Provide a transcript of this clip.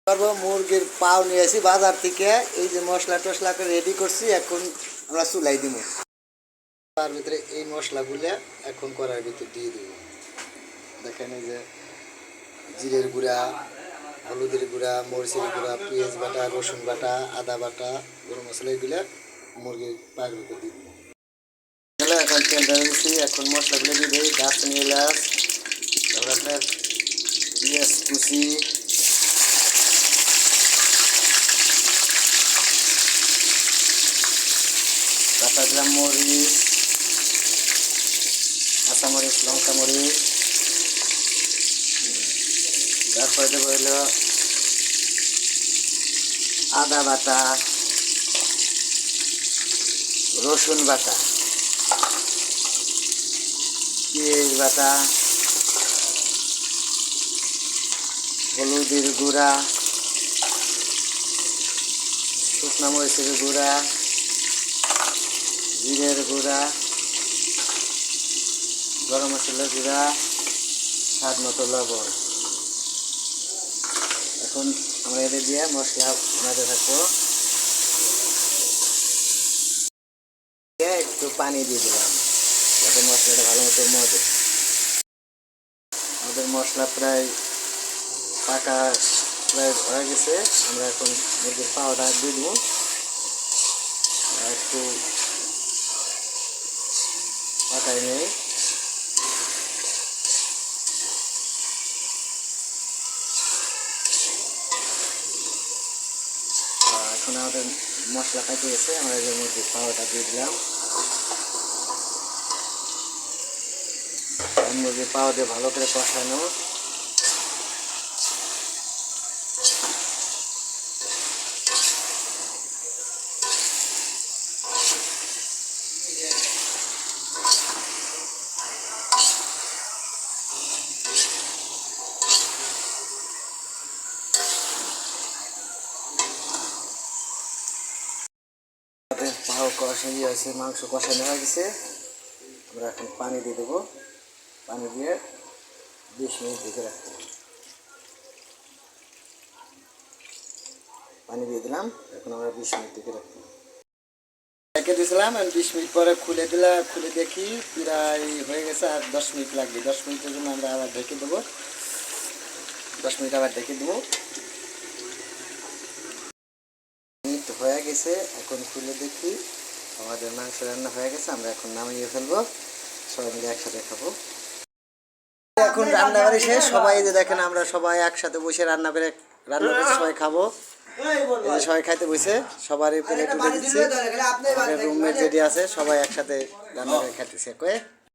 করবো মুরগির পাও নিয়ে আসি বাজার থেকে। এই যে মশলা টশলা করে রেডি করছি, এখন আমরা চুলাই দিব। তার ভিতরে এই মশলাগুলো এখন করার ভিতরে দিয়ে দিব। দেখেন এই যে জিরের গুঁড়া, হলুদের গুঁড়া, মরিচের গুঁড়া, পেঁয়াজ বাটা, রসুন বাটা, আদা বাটা, গরম মশলা এগুলো মুরগির পায়ের ভিতরে দিয়ে দিব। এখন তেল ধরে দিচ্ছি, এখন মশলাগুলো দিয়ে দিই। দারচিনি, এলাচ, তারপর আপনার পেঁয়াজ কুচি, কাঁচা দিলাম মরিচ, কাঁচা মরিচ, লঙ্কা মরিচ, তারপরে দেবো হলো আদা বাটা, রসুন বাটা, পেঁয়াজ বাটা, হলুদের গুঁড়া, শুকনো মরিচের গুঁড়া, জিরের গুঁড়া, গরম মশলার গুঁড়া, স্বাদ মতো লবণ। এখন আমরা এটা দিয়ে মশলা বানাতে থাকবো। একটু পানি দিয়ে দিলাম যাতে মশলাটা ভালো মতো মজে। আমাদের মশলা প্রায় পাকা প্রায় হয়ে গেছে। আমরা এখন মুরগির পাউডার দিয়ে দেবো, একটু পাকাই নেই। এখন আমাদের মশলা পাকে গেছে, আমরা যে মুরগির পাউডার দিয়ে দিলাম। মুরগির পাও দিয়ে ভালো করে কষানো। পাও কষানো হয়েছে, মাংস কষানো হয়ে গেছে। আমরা এখন পানি দিয়ে দেবো। পানি দিয়ে 20 মিনিট ঢেকে রাখবো। পানি দিয়ে দিলাম, এখন আমরা 20 মিনিট ঢেকে রাখবো। ঢেকে দিয়েছিলাম, 20 মিনিট পরে খুলে দিলাম। খুলে দেখি প্রায় হয়ে গেছে, আর 10 মিনিট লাগবে। 10 মিনিটের জন্য আমরা আবার ঢেকে দেবো। 10 মিনিট আবার ঢেকে দেবো। মিনিট হয়ে গেছে, এখন খুলে দেখি আমাদের মাংস রান্না হয়ে গেছে। আমরা এখন নামিয়ে ফেলবো, সবাই মিলে একসাথে খাবো। এখন রান্নাবাড়ি শেষ। সবাই যে দেখেন আমরা সবাই একসাথে বসে রান্না করে সবাই খাবো। সবাই খাইতে বসে সবারই প্লেট উঠে দিচ্ছে। আমাদের রুমমেট যেটি আছে সবাই একসাথে রান্না করে খাইতেছে।